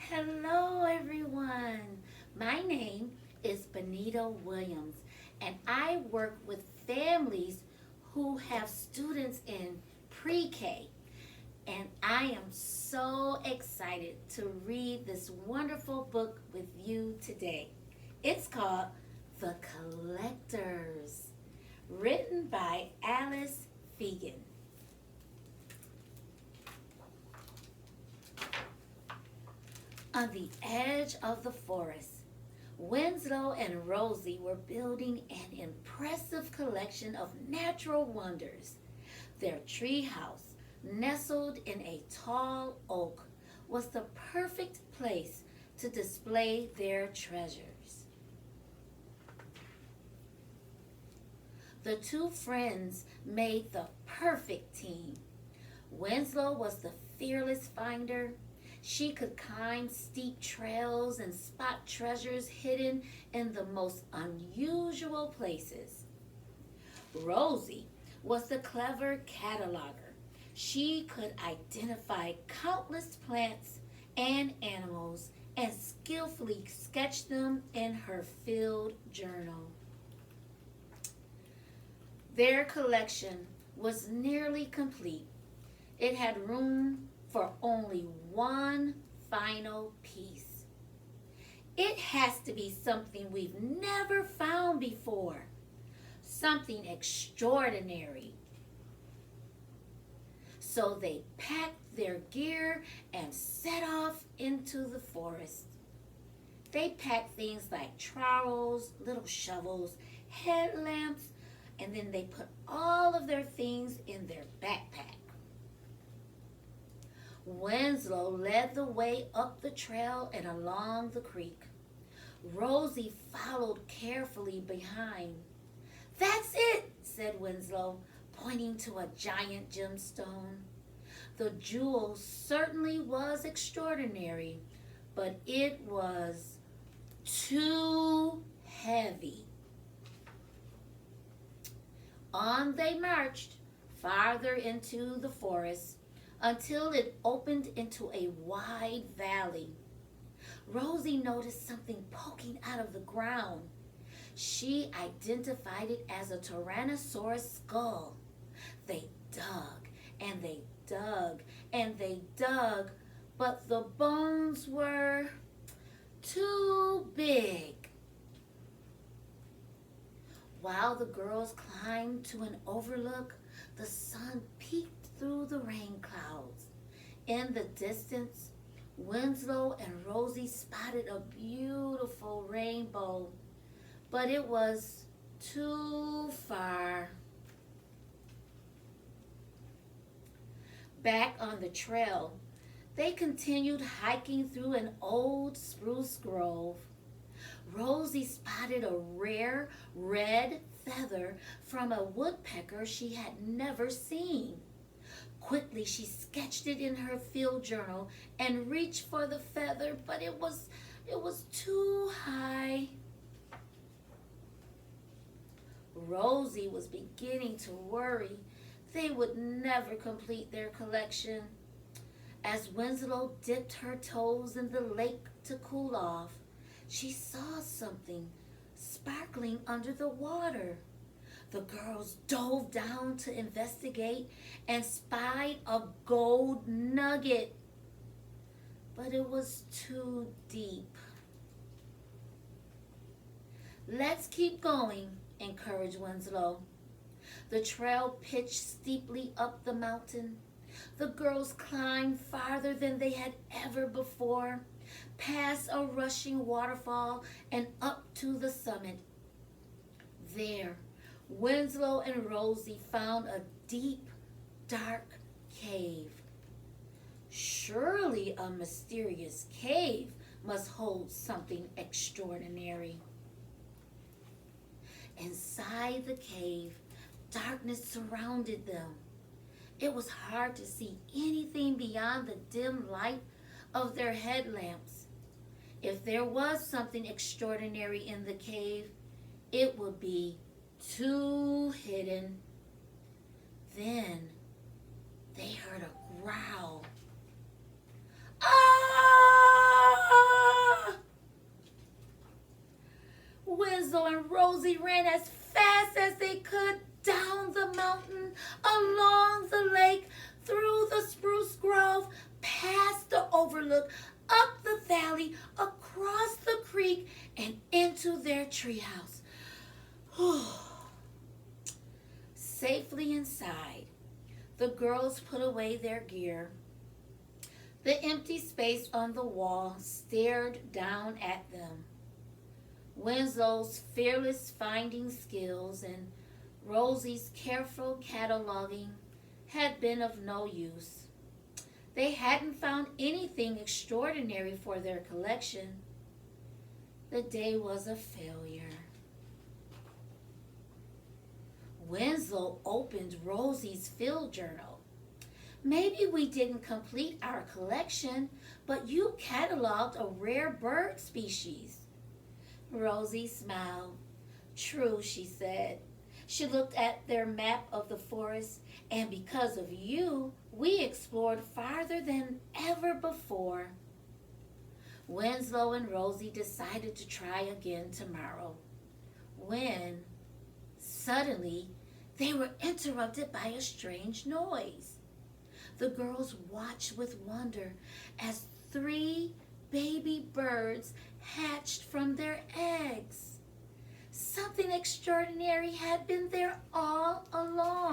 Hello, everyone. My name is Bonita Williams, and I work with families who have students in pre K. And I am so excited to read this wonderful book with you today. It's called The Collectors, written by Alice Feagan. On the edge of the forest, Winslow and Rosie were building an impressive collection of natural wonders. Their treehouse, nestled in a tall oak, was the perfect place to display their treasures. The two friends made the perfect team. Winslow was the fearless finder. She could climb steep trails and spot treasures hidden in the most unusual places. Rosie was the clever cataloger. She could identify countless plants and animals and skillfully sketch them in her field journal. Their collection was nearly complete. It had room for only one final piece. It has to be something we've never found before, something extraordinary. So they packed their gear and set off into the forest. They packed things like trowels, little shovels, headlamps, and then they put all of their things in their backpack. Winslow led the way up the trail and along the creek. Rosie followed carefully behind. "That's it," said Winslow, pointing to a giant gemstone. The jewel certainly was extraordinary, but it was too heavy. On they marched, farther into the forest, until it opened into a wide valley. Rosie noticed something poking out of the ground. She identified it as a Tyrannosaurus skull. They dug and they dug and they dug, but the bones were too big. While the girls climbed to an overlook, the sun peeked through the rain clouds. In the distance, Winslow and Rosie spotted a beautiful rainbow, but it was too far. Back on the trail, they continued hiking through an old spruce grove. Rosie spotted a rare red feather from a woodpecker she had never seen. Quickly, she sketched it in her field journal and reached for the feather, but it was too high. Rosie was beginning to worry they would never complete their collection. As Winslow dipped her toes in the lake to cool off, she saw something sparkling under the water. The girls dove down to investigate and spied a gold nugget, but it was too deep. "Let's keep going," encouraged Winslow. The trail pitched steeply up the mountain. The girls climbed farther than they had ever before, past a rushing waterfall and up to the summit. There, Winslow and Rosie found a deep, dark cave. Surely a mysterious cave must hold something extraordinary. Inside the cave, darkness surrounded them. It was hard to see anything beyond the dim light of their headlamps. If there was something extraordinary in the cave, it would be too hidden. Then they heard a growl. "Ah!" Winslow and Rosie ran as fast as they could down the mountain, along the lake, through the spruce grove, past the overlook, up the valley, across the creek, and into their treehouse. Safely inside, the girls put away their gear. The empty space on the wall stared down at them. Winslow's fearless finding skills and Rosie's careful cataloging had been of no use. They hadn't found anything extraordinary for their collection. The day was a failure. Winslow opened Rosie's field journal. Maybe we didn't complete our collection, but you cataloged a rare bird species. Rosie smiled. True, she said. She looked at their map of the forest, and because of you, we explored farther than ever before. Winslow and Rosie decided to try again tomorrow, when suddenly they were interrupted by a strange noise. The girls watched with wonder as 3 baby birds hatched from their eggs. Something extraordinary had been there all along.